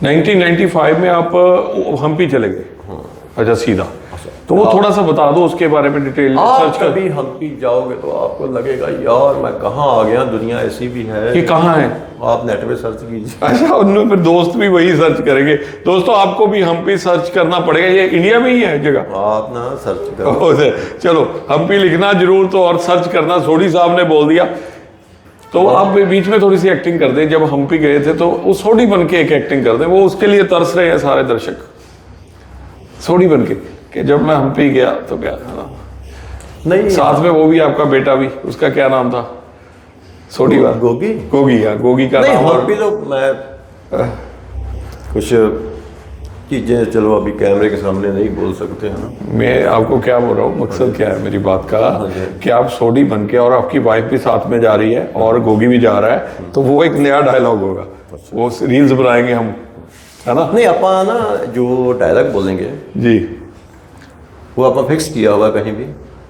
1995 में आप हम्पी चले गए? अच्छा, सीधा। तो वो थोड़ा सा बता दो उसके बारे में डिटेल। आप सर्च कर। कभी हम्पी जाओगे तो आपको लगेगा यार मैं कहाँ आ गया, दुनिया ऐसी भी है। ये कहाँ है? आप नेट पे सर्च कीजिए। अच्छा, उनमें फिर दोस्त भी वही सर्च करेंगे। दोस्तों आपको भी हम्पी सर्च करना पड़ेगा, ये इंडिया में ही है जगह। आप ना सर्च करो। चलो, हम्पी लिखना जरूर तो, और सर्च करना। सोडी साहब ने बोल दिया। तो आप बीच में थोड़ी सी एक्टिंग कर दें। जब हम्पी गए थे तो वो सोडी बन के एक एक्टिंग कर दें, वो उसके लिए तरस रहे हैं सारे दर्शक। सोडी बन के कि जब मैं हम्पी गया तो क्या था ना, नहीं साथ में वो भी आपका बेटा भी, उसका क्या नाम था? सोडी वाला गोगी। गोगी, हाँ, गोगी का नहीं नाम। हम्पी तो मैं कुछ चीजें चलो अभी कैमरे के सामने नहीं बोल सकते हैं ना। मैं आपको क्या बोल रहा हूँ, मकसद क्या है मेरी बात का, कि आप सोडी बन के और आपकी वाइफ भी साथ में जा रही है और गोगी भी जा रहा है, तो वो एक नया डायलॉग होगा, वो रील्स बनाएंगे हम, है ना? नहीं अपा ना जो डायलॉग बोलेंगे जी, वो अपना फिक्स किया हुआ कहीं भी।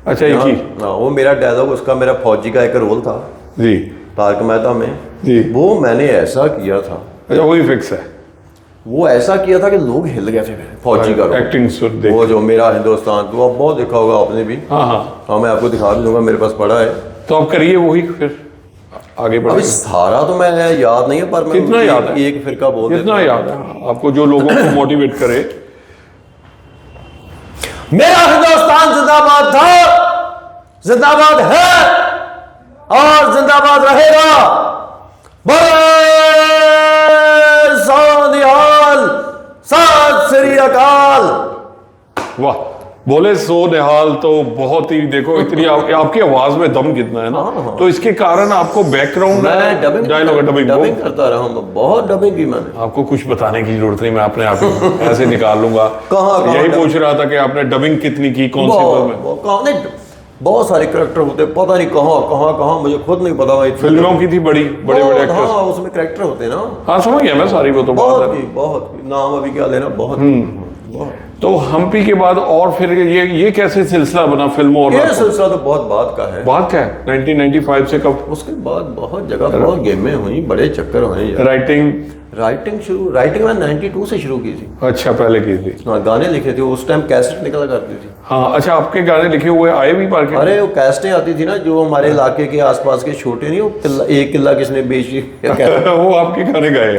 अच्छा, एक ही? हाँ, वो मेरा डायलॉग, उसका मेरा फौजी का एक रोल था जी, तारक मेहता में जी। वो मैंने ऐसा किया था, अच्छा, वही फिक्स है। वो ऐसा किया था कि लोग हिल गए थे फौजी का रोल। एक्टिंग देख, वो जो मेरा हिंदुस्तान, तो आप बहुत देखा होगा आपने भी। हाँ हाँ, हाँ मैं आपको दिखा भी दूंगा, मेरे पास पड़ा है। तो आप करिए वही, फिर आगे अभी बढ़िए। सारा तो मैं याद नहीं है, पर मैं कितना याद है? एक फिरका बोल देता कितना हूँ। याद है आपको जो लोगों को मोटिवेट करे? मेरा हिंदुस्तान जिंदाबाद था, जिंदाबाद है और जिंदाबाद रहेगा। बोले सोनिहाल, सत श्री अकाल। वाह, बोले सो निहाल। तो बहुत ही, देखो इतनी आपकी आवाज में दम कितना है ना। हाँ। तो इसके कारण आपको बैकग्राउंड मैं डबिंग डबिंग करता रहा हूँ, बहुत डबिंग की मैंने। आपको कुछ बताने की जरूरत नहीं, मैं अपने आप ही ऐसे निकाल लूंगा। कहाँ यही पूछ रहा था कि आपने डबिंग कितनी की, कौन सी फिल्म में? नहीं, बहुत सारे करेक्टर होते, पता नहीं कहाँ मुझे खुद नहीं पता। फिल्मों की थी बड़े बड़े एक्टर्स। हाँ उसमें करेक्टर होते ना। हाँ, समझ गया मैं सारी, वो तो बात है। बहुत की नाम अभी क्या लेना, बहुत। तो हम्पी के बाद और फिर ये कैसे सिलसिला बना फिल्मों और ये नाटकों? सिलसिला तो बहुत बात का है। बात क्या है? 1995 से कब? उसके बाद बहुत जगह बहुत गेमें हुई, बड़े चक्कर हुए यार। राइटिंग मैं 92 से शुरू की थी। अच्छा, पहले की थी। हाँ गाने लिखे थे उस टाइम, कैसेट निकला करती थी। हाँ, अच्छा, आपके गाने लिखे हुए आए भी मार्केट? अरे वो कैसेटें आती थी ना, जो हमारे इलाके के आसपास के छोटे नहीं, वो एक किला किसने बेची वो आपके गाने गाए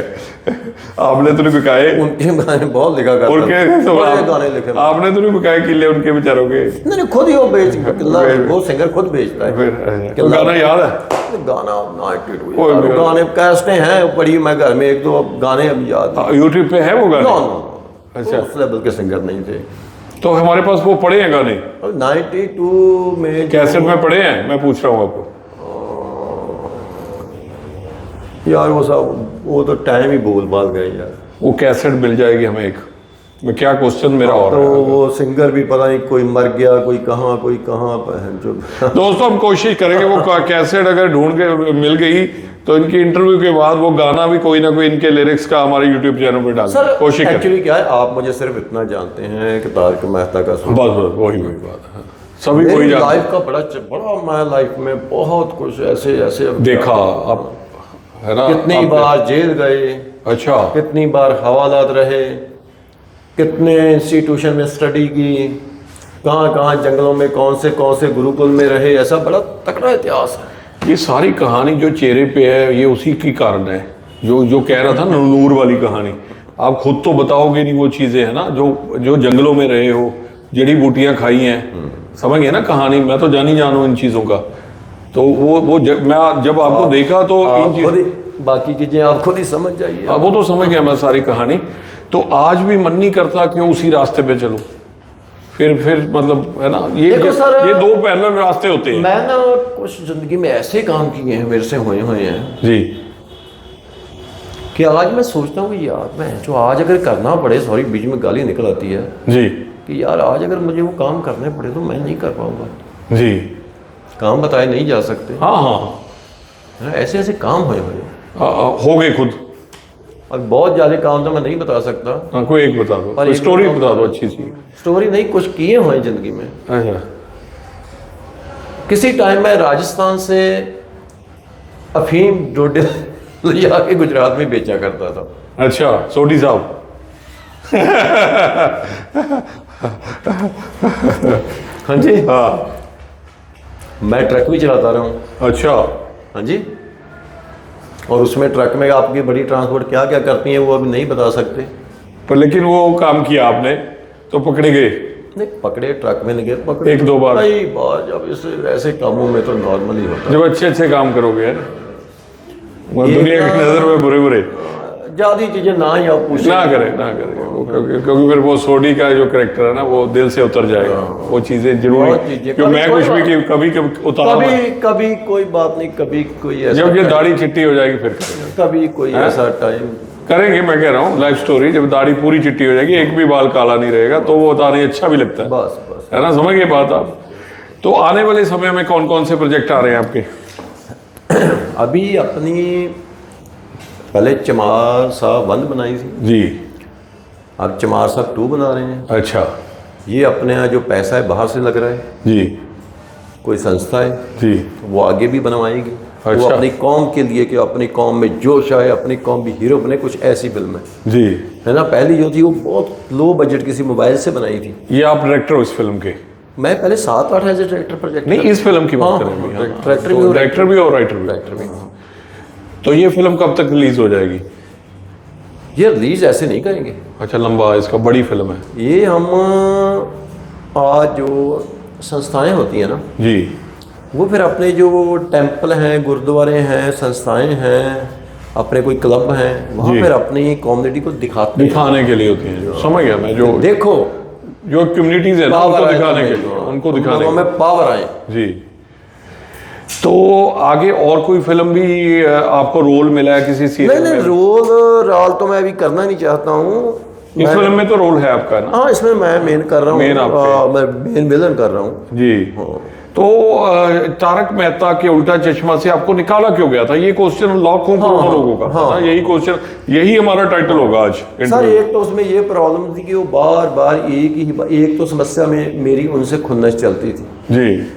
आपने तो नहीं बिकाए? उनके गाने बहुत लिखा करता उनके था। बड़े गाने लिखे आपने तो नहीं बिकाए किले उनके बेचारों के? नहीं खुद ही वो बेच किला, वो सिंगर खुद बेचता है। फिर वो गाना याद है? गाना 92 यार, गाने कैसेटें हैं पड़ी, मैं घर में एक दो गाने अभी याद। यूट्यूब पे है वो गाने? अच्छा, उस लेवल के सिंगर नहीं थे। तो हमारे पास वो पड़े हैं गाने 92 में, कैसेट में पड़े हैं, मैं पूछ रहा हूँ आपको। यार वो सब, वो तो टाइम ही भूल भाल गए यार। वो कैसेट मिल जाएगी हमें एक, मैं क्या क्वेश्चन मेरा और तो वो सिंगर भी पता नहीं कोई मर गया, कोई कहाँ जो दोस्तों हम कोशिश करेंगे वो कैसेट अगर ढूंढ के मिल गई तो इनकी इंटरव्यू के बाद वो गाना भी कोई ना कोई इनके लिरिक्स का हमारे यूट्यूब चैनल पर डाल सर कोशिश करें। एक्चुअली क्या है, आप मुझे सिर्फ इतना जानते हैं कि तारक मेहता का सूट। बस बस वही बात है, सभी कोई मेरी जानते लाइफ का बड़ा मैं लाइफ में बहुत कुछ ऐसे ऐसे देखा आप, है ना? कितनी आपने- बार जेल गए, अच्छा, कितनी बार हवालात रहे, कितने इंस्टीट्यूशन में स्टडी की, कहाँ जंगलों में कौन से गुरुकुल में रहे, ऐसा बड़ा तकड़ा इतिहास है। ये सारी कहानी जो चेहरे पे है ये उसी की कारण है, जो कह रहा था ना नूर वाली कहानी। आप खुद तो बताओगे नहीं वो चीजें, है ना, जो जंगलों में रहे हो, जड़ी बूटियां खाई हैं, समझ गए ना कहानी। मैं तो जान हूँ इन चीजों का। तो मैं जब आपको देखा तो इन खुद ही बाकी चीजें आप खुद ही समझ जाइए। वो तो समझ गया मैं सारी कहानी। तो आज भी मन नहीं करता कि उसी रास्ते पे चलूं, फिर मतलब, है ना, देखो सर, ये दो पैरेलल रास्ते होते हैं। मैं ना कुछ जिंदगी में ऐसे काम किए हैं, मेरे से हुए हैं जी, कि आज मैं सोचता हूँ कि यार मैं जो आज अगर करना पड़े, सॉरी बीच में गाली निकल आती है जी, कि यार आज अगर मुझे वो काम करने पड़े तो मैं नहीं कर पाऊंगा। जी, काम बताए नहीं जा सकते। हाँ हाँ, है ना, ऐसे ऐसे काम हुए हो गए खुद। और बहुत ज़्यादा काम तो मैं नहीं बता सकता। हाँ, कोई एक बता दो, पर कोई एक स्टोरी बताओ। बता दो अच्छी सी। स्टोरी नहीं, कुछ किए हुए जिंदगी में। अच्छा, किसी टाइम मैं राजस्थान से अफीम डोडे ले आके गुजरात में बेचा करता था। अच्छा, सोडी साहब। हाँ जी, हाँ, मैं ट्रक भी चलाता रहा हूँ। अच्छा, हाँ जी, और उसमें ट्रक में आपकी बड़ी ट्रांसपोर्ट क्या क्या करती है वो अभी नहीं बता सकते। पर लेकिन वो काम किया आपने तो पकड़े गए नहीं पकड़े, ट्रक में नहीं गए, पकड़े एक दो बार। कई बार। जब इस ऐसे कामों में तो नॉर्मल ही होता जब अच्छे अच्छे काम करोगे, है ना, वो ये दुनिया की ना- नजर में बुरे बुरे है। ज्यादा चीजें ना ही आप पूछें। ना करें वो, क्योंकि फिर वो सोडी का जो कैरेक्टर है ना वो दिल से उतर जाएगा। वो चीजें जरूरी, बहुत चीजें- क्योंकि मैं कभी कुछ भी कोई कभी उतारा कभी कोई बात नहीं, कभी कोई ऐसा जब ये दाढ़ी चिट्टी हो जाएगी फिर करेंगे। कभी कोई ऐसा टाइम करेंगे, मैं कह रहा हूँ लाइफ स्टोरी। जब दाढ़ी पूरी चिट्टी हो जाएगी, एक भी बाल काला नहीं रहेगा, तो वो उतारने अच्छा भी लगता है, बस बस। है ना, समझ गए बात आप। तो आने वाले समय में कौन कौन से प्रोजेक्ट आ रहे हैं आपके? अभी अपनी पहले चमार साहब 1 बनाई थी, जी, अब चमार साहब 2 बना रहे हैं। अच्छा, ये अपने यहाँ जो पैसा है बाहर से लग रहा है, जी, कोई संस्था है जी, वो आगे भी बनवाएगी। वो अच्छा। अपनी कौम के लिए कि अपनी कौम में जोश आए, अपनी कौम भी हीरो बने, कुछ ऐसी फिल्म है। जी। है ना, पहली जो थी वो बहुत लो बजट किसी मोबाइल से बनाई थी। ये आप डायरेक्टर हो इस फिल्म के? मैं पहले 7-8 एज ए डायरेक्टर प्रोजेक्ट। नहीं, इस फिल्म की बात हाँ, करेंगे। हाँ, डायरेक्टर तो भी हो, डायरेक्टर भी और राइटर भी। डायरेक्टर भी। तो ये फिल्म कब तक रिलीज हो जाएगी? ये रिलीज ऐसे नहीं करेंगे, अच्छा, लंबा इसका, बड़ी फिल्म है। ये हम आज जो संस्थाएं होती हैं ना, जी, वो फिर अपने जो टेम्पल हैं, गुरुद्वारे हैं, संस्थाएं हैं, अपने कोई क्लब हैं, वहाँ जी। फिर अपनी कम्युनिटी को दिखाते हैं। दिखाने के लिए होती हैं जो, समझ गया मैं, देखो जो कम्युनिटीज है ना उनको पावर आए दिखाने तुम्हें, के लिए, उनको तुम दिखाने लोगों के में पावर आए। लिए। जी। तो आगे और कोई फिल्म भी आपको रोल मिला है किसी नहीं सीरियल नहीं, में? रोल तो मैं अभी करना नहीं चाहता हूँ। इस फिल्म में तो रोल है आपका ना? हाँ, इसमें मैं मेन कर रहा हूँ। मेन आपके। मैं मेन विलन कर रहा हूँ। जी। तो तारक मेहता के उल्टा चश्मा से आपको निकाला क्यों गया था? ये क्वेश्चन लाखों करोड़ों लोगों का था ना, यही क्वेश्चन, यही हमारा टाइटल होगा आज सर इंटरव्यू। एक तो उसमें ये प्रॉब्लम थी कि वो बार बार एक तो समस्या में मेरी उनसे खुन्नस चलती थी। जी,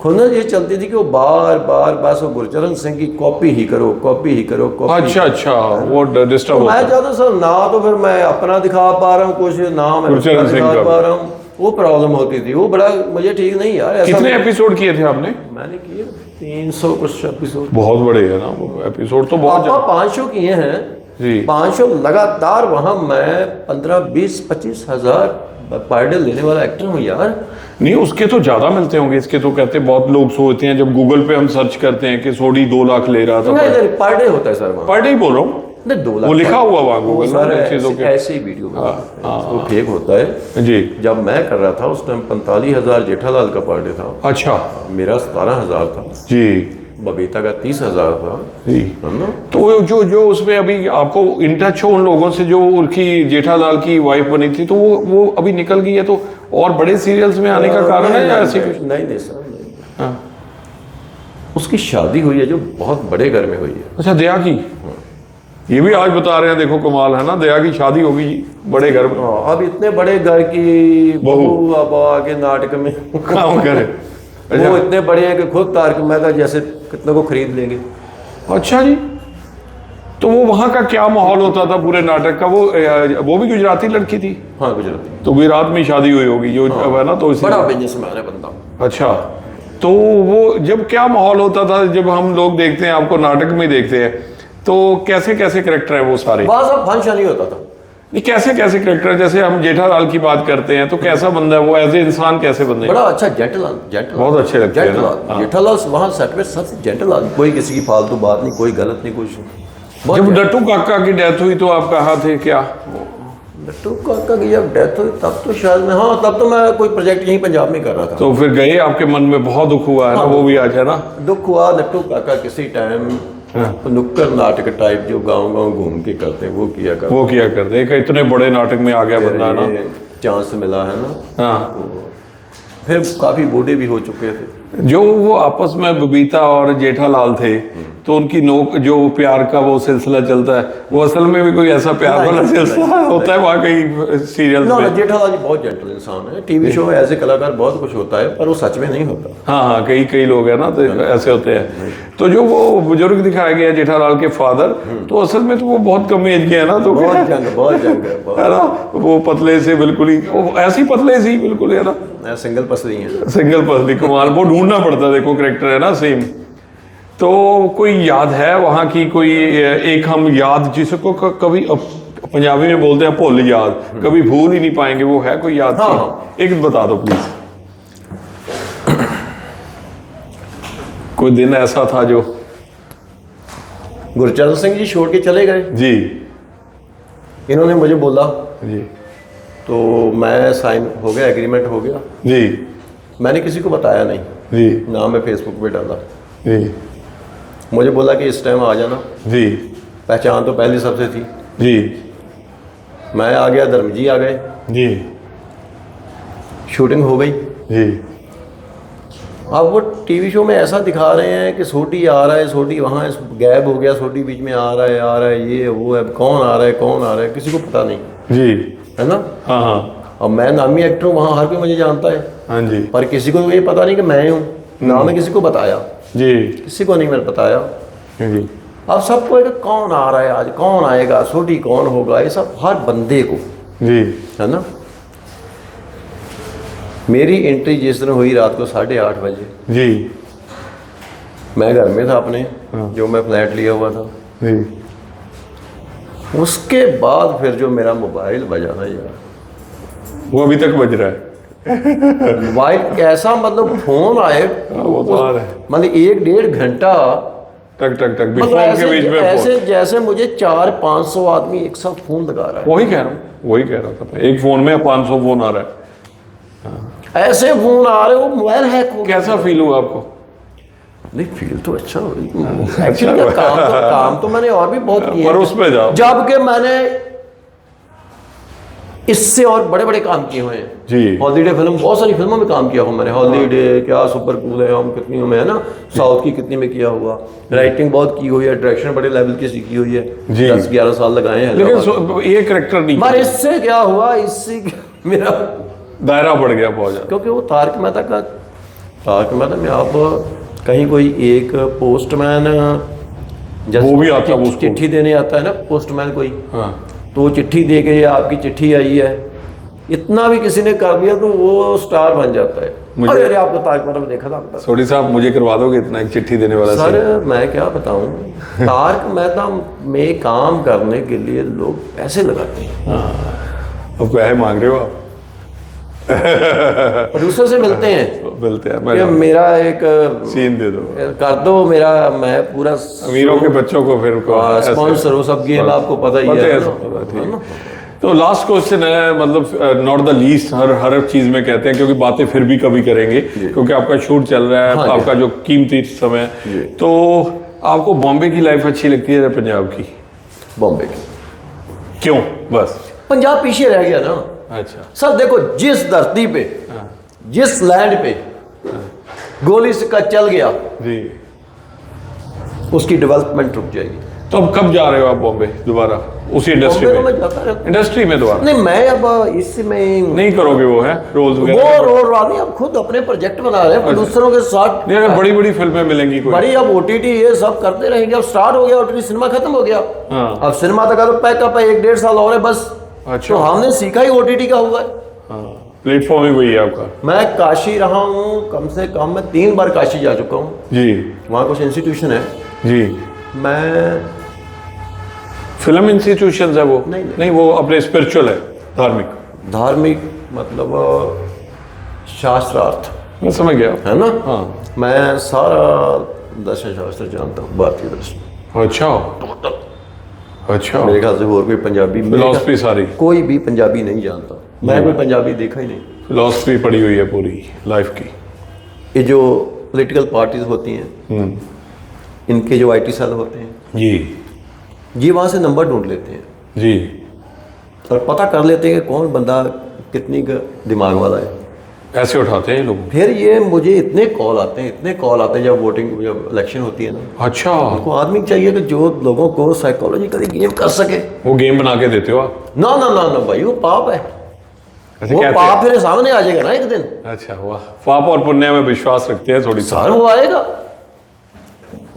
खुन्नस ये चलती थी कि वो बार बार बस वो गुरचरण सिंह की कॉपी ही करो, कॉपी ही करो, कॉपी। अच्छा अच्छा, वो डिस्टर्ब होता मैं है। चाहता सर ना तो फिर मैं अपना दिखा पा रहा हूँ कुछ, ना मैं गुरचरण अपना सिंह दिखा का। पा रहा हूँ, वो प्रॉब्लम होती थी। वो बड़ा मुझे ठीक नहीं यार, ऐसा कितने एपिसोड किए थे आपने? मैंने किए 300 कुछ एपिसोड। बहुत बड़े है ना वो एपिसोड तो, बहुत आपा 500 किए हैं जी। 500 लगातार। वहां मैं 15-20-25 हजार पर डे लेने वाला एक्टर हूँ यार। नहीं, उसके तो ज्यादा मिलते होंगे, इसके तो कहते बहुत लोग सोचते हैं, जब गूगल पे हम सर्च करते हैं कि सोडी 2 लाख ले रहा था। नहीं पर डे होता है सर वहाँ। पर डे बोल रहा हूँ, नहीं 2 लाख वो लिखा हुआ वहाँ गूगल सर में चीजों के। ऐसे ही वीडियो में वो फेक होता है जी। जब मैं कर रहा था उस टाइम 45,000 जेठालाल का पर डे था, अच्छा मेरा 17,000 था। जी। बबीता का 30,000 था, जी। है ना। तो वो जो जो उसमें अभी आपको इन टच हो उन लोगों से जो उनकी जेठालाल की वाइफ बनी थी, तो वो अभी निकल गई है, तो और बड़े सीरियल्स में आने का कारण है या ऐसे कुछ? नहीं सर, नहीं। हाँ। उसकी शादी हुई है जो बहुत बड़े घर में हुई है। अच्छा, दया की, ये भी आज बता रहे हैं, देखो कमाल है ना, दया की शादी होगी बड़े घर में। अब इतने बड़े घर की बहू अब आके नाटक में काम करे। वो इतने बड़े हैं कि खुद तारक मेहता जैसे कितने को खरीद लेंगे। अच्छा जी, तो वो वहाँ का क्या माहौल होता था पूरे नाटक का? वो भी गुजराती लड़की थी? हाँ, गुजराती। तो गुजरात में शादी हुई होगी जो है ना, तो बड़ा बिजनेसमैन है बंदा। अच्छा, तो वो जब क्या माहौल होता था जब हम लोग देखते हैं आपको नाटक में देखते हैं, तो कैसे कैसे कैरेक्टर है वो सारे? बस अब फंक्शन नहीं होता था। नहीं, कैसे कैसे कैरेक्टर, जैसे हम जेठालाल की बात करते हैं तो कैसा बंदा है वो, एज ए इंसान कैसे बंदे? बड़ा अच्छा जेंटलमैन, बहुत अच्छे लगते हैं ना। हाँ। जेठालाल वहाँ सेट पे सबसे जेंटलमैन, कोई किसी की फालतू बात नहीं, कोई गलत नहीं, कुछ नहीं। जब डट्टू काका की डेथ हुई तो आप कहाँ थे क्या? डट्टू काका की जब डेथ हुई तब तो शायद मैं, हाँ तब तो मैं कोई प्रोजेक्ट यहीं पंजाब में कर रहा था। तो फिर गए, आपके मन में बहुत दुख हुआ है ना, वो भी आज है ना? दुख हुआ। डट्टू काका किसी टाइम नुक्कड़ नाटक टाइप जो गांव गांव घूम के करते हैं वो किया करते। एक इतने बड़े नाटक में आ गया बंदा ना, चांस मिला है ना। हाँ। फिर काफी बूढ़े भी हो चुके थे। जो वो आपस में बबीता और जेठालाल थे, तो उनकी नोक जो प्यार का वो सिलसिला चलता है, वो असल में भी कोई ऐसा प्यार वाला सिलसिला होता है वाकई सीरियल में? जेठालाल जी बहुत जेंटल इंसान है। टीवी शो में ऐसे कलाकार बहुत कुछ होता है पर वो सच में नहीं होता। हाँ, कई लोग हैं ना तो ऐसे होते हैं। तो जो वो बुजुर्ग दिखाया गया है जेठालाल के फादर, तो असल में तो वो बहुत कम एज के है ना, तो बहुत जंग है ना, वो पतले से बिल्कुल ही, ऐसे ही पतले से ही बिल्कुल है ना, सिंगल पसली है। सिंगल पसली, कमाल। वो ढूंढना पड़ता है, देखो कैरेक्टर है ना सेम। तो कोई याद है वहाँ की, कोई एक हम याद जिसको कभी पंजाबी में बोलते हैं भुल याद, कभी भूल ही नहीं पाएंगे, वो है कोई याद? हाँ। एक बता दो प्लीज, कोई दिन ऐसा था जो? गुरचरण सिंह जी छोड़ के चले गए जी। इन्होंने मुझे बोला जी। तो मैं साइन हो गया, एग्रीमेंट हो गया। जी। मैंने किसी को बताया नहीं जी। ना मैं फेसबुक पे डाला। जी। मुझे बोला कि इस टाइम आ जाना। जी। पहचान तो पहली सबसे थी। जी। मैं आ गया, धर्म जी आ गए। जी। शूटिंग हो गई। जी। अब वो टीवी शो में ऐसा दिखा रहे हैं कि सोटी आ रहा है, सोटी वहाँ गैप हो गया, सोटी बीच में आ रहा है, ये वो है, कौन आ रहा है किसी को पता नहीं। जी। है ना। हाँ हाँ। अब मैं नामी एक्टर हूँ, वहाँ हर कोई मुझे जानता है। हाँ जी। पर किसी को ये पता नहीं कि मैं हूँ, ना मैं किसी को बताया। जी। किसी को नहीं मैंने बताया। जी। अब सबको एक कौन आ रहा है आज, कौन आएगा, सोटी कौन होगा, ये सब हर बंदे को। जी। है ना। मेरी एंट्री जिस दिन हुई रात को 8:30 बजे। जी। मैं घर में था अपने, जो मैं फ्लैट लिया हुआ था। जी। उसके बाद फिर जो मेरा मोबाइल बजा ना यार, वो अभी तक बज रहा है। मोबाइल कैसा, मतलब फोन आए, वो तो आ रहा है, मतलब 1-1.5 घंटा टक टक टक मतलब फोन के बीच में ऐसे जैसे मुझे 400-500 आदमी एक साथ फोन लगा रहा है। वही कह रहा था मैं, एक फोन में 500 फोन आ रहा है। ऐसे फोन आ रहे हो, मोबाइल हैक हो। कैसा फील हुआ आपको? नहीं, फील तो अच्छा एक्चुअली काम तो मैंने और भी बहुत किए, पर उसमें जाओ, जबकि मैंने इससे और बड़े बड़े काम किए हुए हैं जी। हॉलीडे फिल्म, बहुत सारी फिल्मों में काम किया हुआ मैंने। हॉलीडे क्या सुपर कूल है, हम कितनी में है ना, साउथ की कितनी में किया हुआ। राइटिंग बहुत की हुई है, डायरेक्शन बड़े लेवल की सीखी हुई है, 10-11 साल लगाए हैं। लेकिन ये कैरेक्टर नहीं, पर इससे क्या हुआ, इससे मेरा दायरा बढ़ गया बहुत ज्यादा, क्योंकि वो तारक मेहता में आप कहीं कोई एक पोस्टमैन, वो भी आता है, चिट्ठी देने आता है ना पोस्टमैन कोई, हाँ, तो वो चिट्ठी दे के आपकी चिट्ठी आई है, इतना भी किसी ने कर दिया तो वो स्टार बन जाता है। अरे आपको तारक मेहता में देखा था। सोडी साहब मुझे करवा दोगे इतना, एक चिट्ठी देने वाला? सर मैं क्या बताऊं, तारक मेहता में काम करने के लिए लोग पैसे लगाते हैं। अब पैसे मांग रहे हो आप? प्रोड्यूसर से मिलते हैं, मैं मेरा एक सीन दे दो, कर दो मेरा, मैं पूरा अमीरों के बच्चों को फिर स्पॉन्सर हो, सब गेम आपको पता ही है। तो लास्ट क्वेश्चन है, मतलब नॉट द लीस्ट, हर चीज में कहते हैं, क्योंकि बातें फिर भी कभी करेंगे क्योंकि आपका शूट चल रहा है, हाँ, आपका जो कीमती समय है। तो आपको बॉम्बे की लाइफ अच्छी लगती है या पंजाब की? बॉम्बे की। क्यों? बस पंजाब पीछे रह गया ना। अच्छा। सर देखो, जिस धरती पे, जिस लैंड पे गोली सिक्का चल गया, जी, उसकी डेवलपमेंट रुक जाएगी। तो अब कब जा रहे हो आप बॉम्बे दोबारा, उसी इंडस्ट्री बॉम्बे तो में? मैं जाता रहता इंडस्ट्री में दोबारा नहीं, मैं अब इसमें नहीं करोगे वो है रोल्स वो वगैरह? रोल रहा नहीं, अब खुद अपने प्रोजेक्ट बना रहे हैं प्रोड्यूसरों के साथ। नहीं, अगर बड़ी बड़ी फिल्में मिलेंगी कोई? बड़ी अब ओटीटी ये सब करते रहेंगे। अब स्टार्ट हो गया ओटीटी, सिनेमा खत्म हो गया। हाँ। अब सिनेमा तक तो पैकअप है, 1-1.5 साल और है बस। अच्छा। तो हमने सीखा ही ओटीटी का हुआ है। हाँ, प्लेटफॉर्म ही वही है आपका। मैं काशी रहा हूँ, कम से कम मैं 3 बार काशी जा चुका हूँ। जी वहाँ कुछ इंस्टीट्यूशन है। जी। मैं फिल्म इंस्टीट्यूशन है वो? नहीं। वो अपने स्पिरिचुअल है, धार्मिक मतलब शास्त्रार्थ मैं समझ गया। है ना। हाँ। मैं सारा दर्शन शास्त्र जानता हूँ, भारतीय दर्शन। अच्छा अच्छा। मेरे ख्याल से और कोई पंजाबी, फिलॉसफी सारी? कोई भी पंजाबी नहीं जानता। मैं कोई पंजाबी देखा ही नहीं। फिलॉसफी पढ़ी हुई है पूरी लाइफ की। ये जो पॉलिटिकल पार्टीज होती हैं, इनके जो आईटी सेल होते हैं, जी ये वहाँ से नंबर ढूंढ लेते हैं जी। और पता कर लेते हैं कि कौन बंदा कितनी का दिमाग वाला है। ऐसे उठाते हैं ये लोग? फिर ये मुझे इतने कॉल आते हैं जब वोटिंग, जब इलेक्शन होती है ना। अच्छा। उनको आदमी चाहिए कि जो लोगों को साइकोलॉजिकली गेम कर सके। वो गेम बना के देते हो आप? ना ना ना ना भाई, वो पाप है। ऐसे वो कहते पाप फिर सामने आ जाएगा ना एक दिन। हैं? अच्छा, वाह। पाप और पुण्य में विश्वास रखते हैं थोड़ी सा? सार वो आएगा।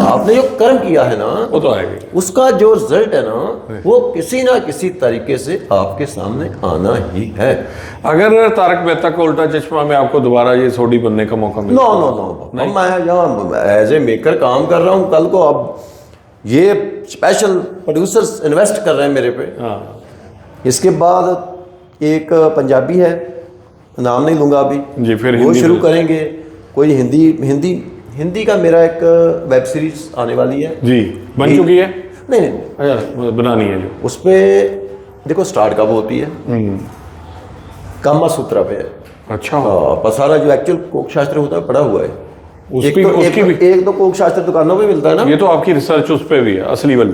आपने जो कर्म किया है ना, वो तो आएगा। उसका जो रिजल्ट है ना, वो किसी ना किसी तरीके से आपके सामने आना ही है। अगर तारक मेहता का उल्टा चश्मा में आपको दोबारा ये सोडी बनने का मौका मिले? नो नो नो, मैं यहाँ एज ए मेकर काम कर रहा हूँ। कल को अब ये स्पेशल प्रोड्यूसर्स इन्वेस्ट कर रहे हैं मेरे पे। हाँ। इसके बाद एक पंजाबी है, नाम नहीं लूंगा अभी जी, फिर वो हिंदी शुरू में। करेंगे। कोई हिंदी का मेरा एक वेब सीरीज आने वाली है। जी, बन चुकी है? नहीं नहीं, अच्छा, बनानी है जो? उस पे देखो स्टार्ट कब होती है, कामा सूत्रा पे है। अच्छा। पसारा जो एक्चुअल कोक शास्त्र होता है पढ़ा हुआ है। उसकी एक तो कोक शास्त्र दुकानों पे मिलता है ना। ये तो आपकी रिसर्च उस पे भी है, असली वाली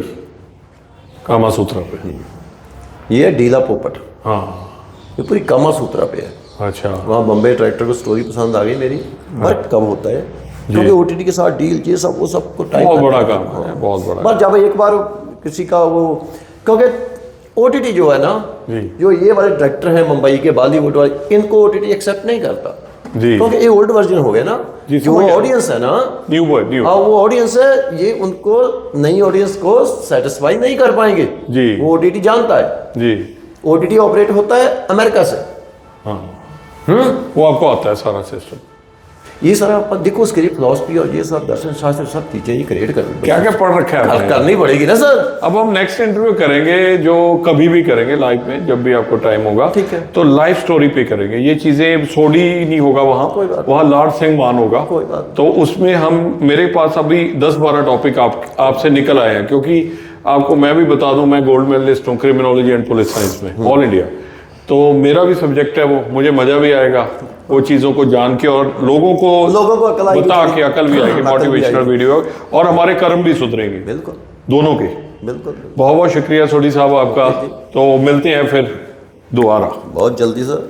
कामा सूत्रा पे? ये है ढीला पोपट, हाँ। ये पूरी कामा सूत्रा पे है। अच्छा। वहाँ बम्बे डायरेक्टर को स्टोरी पसंद आ गई मेरी। वर्क कब होता है क्योंकि ओटीटी के साथ डील, ये सब वो सब को टाइम बहुत बड़ा काम है, बहुत बड़ा। बस जब एक बार किसी का वो, क्योंकि ओटीटी जो है ना, जो ये वाले डायरेक्टर हैं मुंबई के, बॉलीवुड वाले, इनको ओटीटी एक्सेप्ट नहीं करता जी। क्योंकि ये ओल्ड वर्जन हो गया ना। जी, जो ऑडियंस है ना, न्यू वो ऑडियंस है, ये उनको नई ऑडियंस को सेटिस्फाई नहीं कर पाएंगे जी। वो ओटीटी जानता है जी। ओटीटी ऑपरेट होता है अमेरिका से। हाँ। वो आपको आता है सारा सिस्टम? ये सारा अपन देखो, उसके लिए फिलॉसफी और ये सब दर्शन शास्त्र सब चीजें ये क्रिएट करनी क्या क्या पढ़ रखा है आपने? करनी पड़ेगी ना सर। अब हम नेक्स्ट इंटरव्यू करेंगे जो कभी भी करेंगे लाइव में, जब भी आपको टाइम होगा। ठीक है। तो लाइव स्टोरी पे करेंगे ये चीजें। सोडी नहीं होगा कोई बात वहाँ लॉर्ड सिंह मान होगा। कोई बात तो उसमें हम, मेरे पास अभी 10-12 टॉपिक आपसे निकल आए हैं, क्योंकि आपको मैं भी बता दूं, मैं गोल्ड मेडलिस्ट हूँ क्रिमिनोलॉजी एंड पुलिस साइंस में, ऑल इंडिया। तो मेरा भी सब्जेक्ट है वो, मुझे मजा भी आएगा वो चीज़ों को जान के, और लोगों को अकल आएगी, बता के अकल भी आएगी, मोटिवेशनल वीडियो, और हमारे कर्म भी सुधरेंगे बिल्कुल दोनों के। बिल्कुल। बहुत बहुत शुक्रिया सोडी साहब आपका। तो मिलते हैं फिर दोबारा बहुत जल्दी सर।